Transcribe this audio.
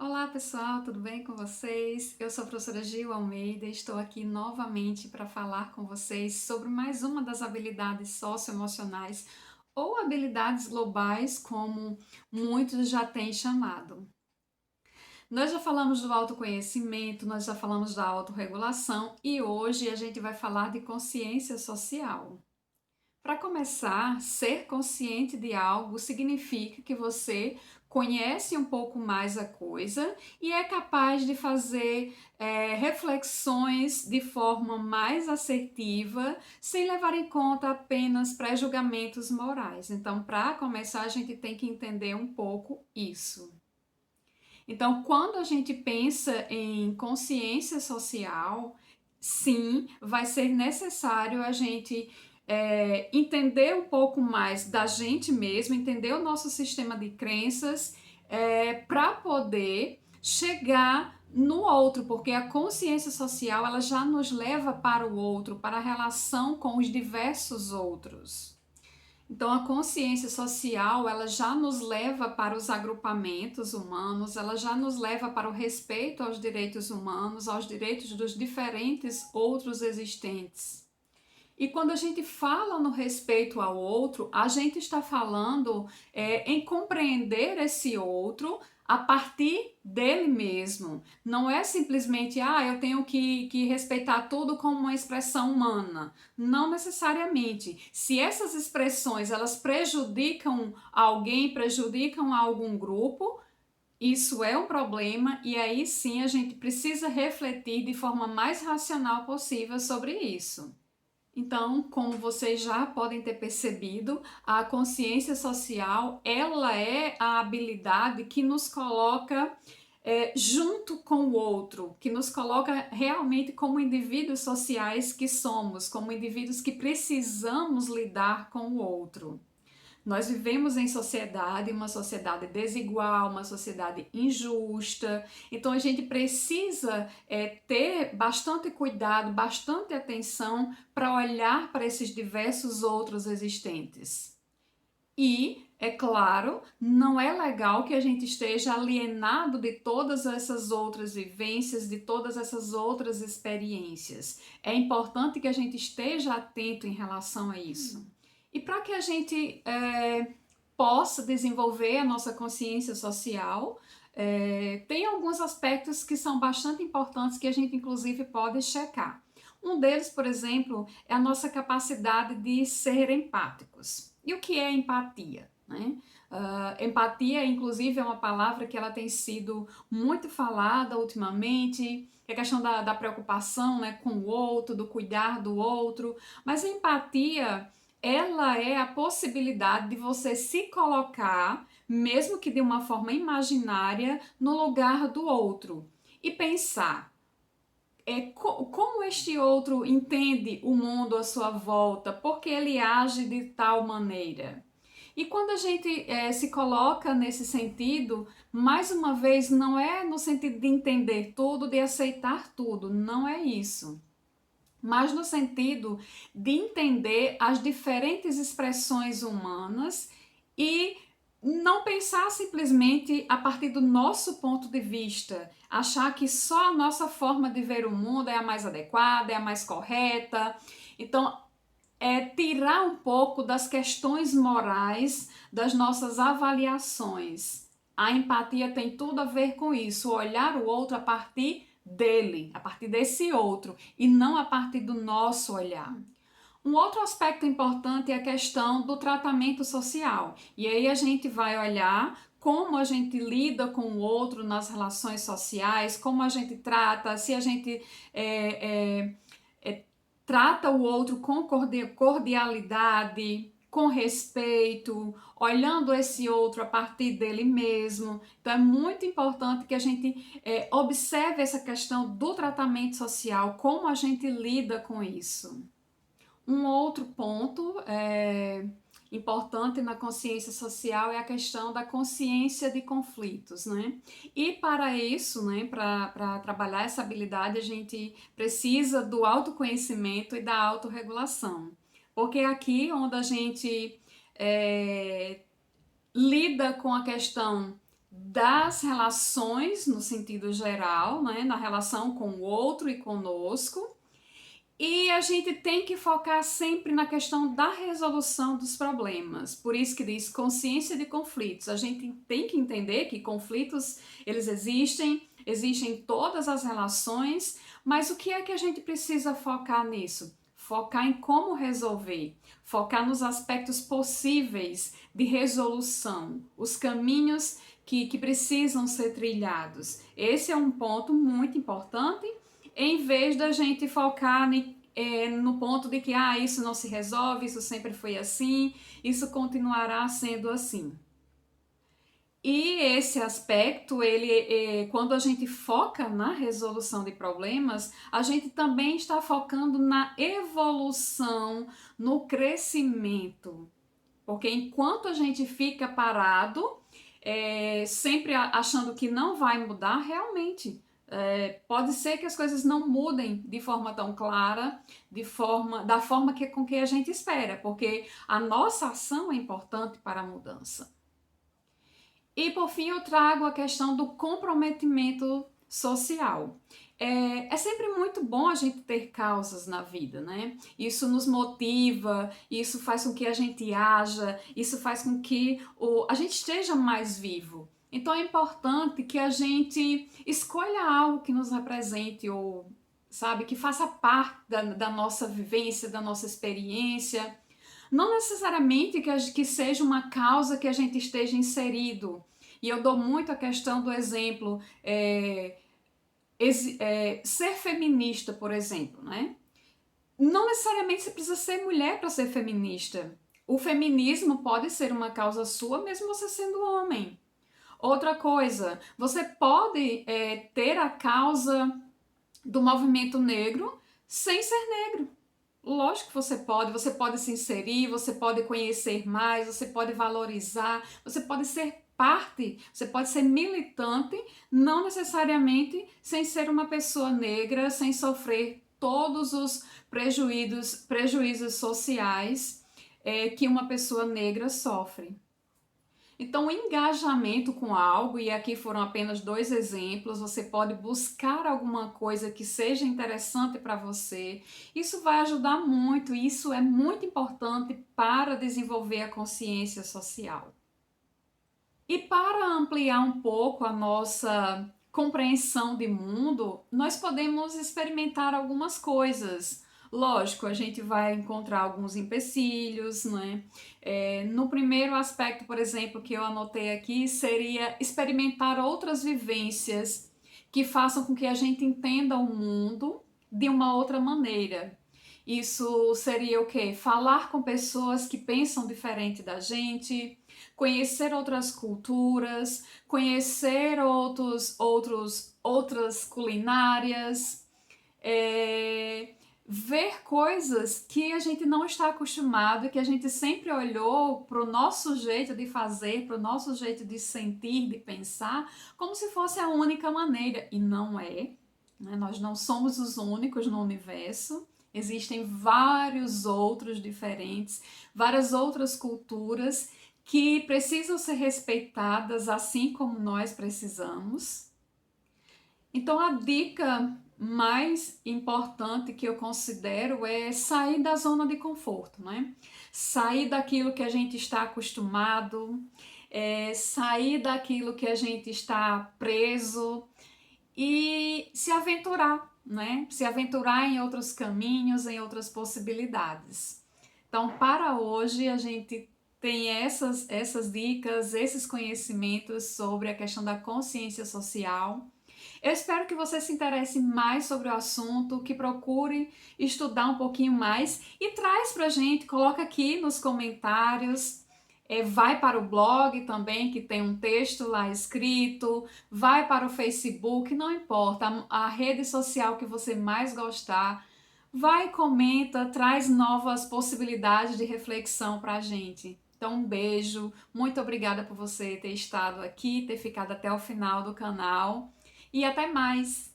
Olá pessoal, tudo bem com vocês? Eu sou a professora Gil Almeida e estou aqui novamente para falar com vocês sobre mais uma das habilidades socioemocionais ou habilidades globais, como muitos já têm chamado. Nós já falamos do autoconhecimento, nós já falamos da autorregulação e hoje a gente vai falar de consciência social. Para começar, ser consciente de algo significa que você conhece um pouco mais a coisa e é capaz de fazer reflexões de forma mais assertiva, sem levar em conta apenas pré-julgamentos morais. Então, para começar, a gente tem que entender um pouco isso. Então, quando a gente pensa em consciência social, sim, vai ser necessário a gente entender um pouco mais da gente mesmo, entender o nosso sistema de crenças, para poder chegar no outro, porque a consciência social ela já nos leva para o outro, para a relação com os diversos outros. Então, a consciência social, ela já nos leva para os agrupamentos humanos, ela já nos leva para o respeito aos direitos humanos, aos direitos dos diferentes outros existentes. E quando a gente fala no respeito ao outro, a gente está falando em compreender esse outro a partir dele mesmo. Não é simplesmente, eu tenho que respeitar tudo como uma expressão humana. Não necessariamente. Se essas expressões elas prejudicam alguém, prejudicam algum grupo, isso é um problema e aí sim a gente precisa refletir de forma mais racional possível sobre isso. Então, como vocês já podem ter percebido, a consciência social, ela é a habilidade que nos coloca junto com o outro, que nos coloca realmente como indivíduos sociais que somos, como indivíduos que precisamos lidar com o outro. Nós vivemos em sociedade, uma sociedade desigual, uma sociedade injusta, então a gente precisa ter bastante cuidado, bastante atenção para olhar para esses diversos outros existentes. E, é claro, não é legal que a gente esteja alienado de todas essas outras vivências, de todas essas outras experiências. É importante que a gente esteja atento em relação a isso. E para que a gente possa desenvolver a nossa consciência social, tem alguns aspectos que são bastante importantes que a gente inclusive pode checar. Um deles, por exemplo, é a nossa capacidade de ser empáticos. E o que é empatia? Né? Empatia, inclusive, é uma palavra que ela tem sido muito falada ultimamente, é a questão da preocupação, né, com o outro, do cuidar do outro, mas a empatia ela é a possibilidade de você se colocar, mesmo que de uma forma imaginária, no lugar do outro e pensar como este outro entende o mundo à sua volta, porque ele age de tal maneira. E quando a gente se coloca nesse sentido, mais uma vez, não é no sentido de entender tudo, de aceitar tudo, não é isso, mas no sentido de entender as diferentes expressões humanas e não pensar simplesmente a partir do nosso ponto de vista, achar que só a nossa forma de ver o mundo é a mais adequada, é a mais correta. Então, tirar um pouco das questões morais das nossas avaliações. A empatia tem tudo a ver com isso, olhar o outro a partir dele, a partir desse outro, e não a partir do nosso olhar. Um outro aspecto importante é a questão do tratamento social. E aí a gente vai olhar como a gente lida com o outro nas relações sociais, como a gente trata, se a gente trata o outro com cordialidade, com respeito, olhando esse outro a partir dele mesmo. Então é muito importante que a gente observe essa questão do tratamento social, como a gente lida com isso. Um outro ponto importante na consciência social é a questão da consciência de conflitos, né? E para isso, né, para trabalhar essa habilidade, a gente precisa do autoconhecimento e da autorregulação. Porque é aqui onde a gente lida com a questão das relações no sentido geral, né, na relação com o outro e conosco. E a gente tem que focar sempre na questão da resolução dos problemas. Por isso que diz consciência de conflitos. A gente tem que entender que conflitos, eles existem em todas as relações, mas o que é que a gente precisa focar nisso? Focar em como resolver, focar nos aspectos possíveis de resolução, os caminhos que precisam ser trilhados. Esse é um ponto muito importante, em vez da gente focar no ponto de que isso não se resolve, isso sempre foi assim, isso continuará sendo assim. E esse aspecto, quando a gente foca na resolução de problemas, a gente também está focando na evolução, no crescimento. Porque enquanto a gente fica parado, sempre achando que não vai mudar, realmente pode ser que as coisas não mudem de forma tão clara, da forma com que a gente espera, porque a nossa ação é importante para a mudança. E por fim eu trago a questão do comprometimento social. É sempre muito bom a gente ter causas na vida, né? Isso nos motiva, isso faz com que a gente haja, isso faz com que a gente esteja mais vivo. Então é importante que a gente escolha algo que nos represente ou, sabe, que faça parte da nossa vivência, da nossa experiência. Não necessariamente que seja uma causa que a gente esteja inserido. E eu dou muito a questão do exemplo, ser feminista, por exemplo, né? Não necessariamente você precisa ser mulher para ser feminista. O feminismo pode ser uma causa sua, mesmo você sendo homem. Outra coisa, você pode ter a causa do movimento negro sem ser negro. Lógico que você pode se inserir, você pode conhecer mais, você pode valorizar, você pode ser parte, você pode ser militante, não necessariamente sem ser uma pessoa negra, sem sofrer todos os prejuízos sociais que uma pessoa negra sofre. Então, o engajamento com algo, e aqui foram apenas 2 exemplos, você pode buscar alguma coisa que seja interessante para você. Isso vai ajudar muito, e isso é muito importante para desenvolver a consciência social. E para ampliar um pouco a nossa compreensão de mundo, nós podemos experimentar algumas coisas. Lógico, a gente vai encontrar alguns empecilhos, né? No primeiro aspecto, por exemplo, que eu anotei aqui, seria experimentar outras vivências que façam com que a gente entenda o mundo de uma outra maneira. Isso seria o quê? Falar com pessoas que pensam diferente da gente, conhecer outras culturas, conhecer outras culinárias, ver coisas que a gente não está acostumado, que a gente sempre olhou para o nosso jeito de fazer, para o nosso jeito de sentir, de pensar, como se fosse a única maneira. E não é, né? Nós não somos os únicos no universo. Existem vários outros diferentes, várias outras culturas que precisam ser respeitadas assim como nós precisamos. Então a dica mais importante que eu considero é sair da zona de conforto, né? Sair daquilo que a gente está acostumado, sair daquilo que a gente está preso e se aventurar, né? Se aventurar em outros caminhos, em outras possibilidades. Então, para hoje, a gente tem essas dicas, esses conhecimentos sobre a questão da consciência social. Eu espero que você se interesse mais sobre o assunto, que procure estudar um pouquinho mais e traz pra gente, coloca aqui nos comentários, vai para o blog também, que tem um texto lá escrito, vai para o Facebook, não importa, a rede social que você mais gostar, vai, comenta, traz novas possibilidades de reflexão pra gente. Então, um beijo, muito obrigada por você ter estado aqui, ter ficado até o final do canal e até mais!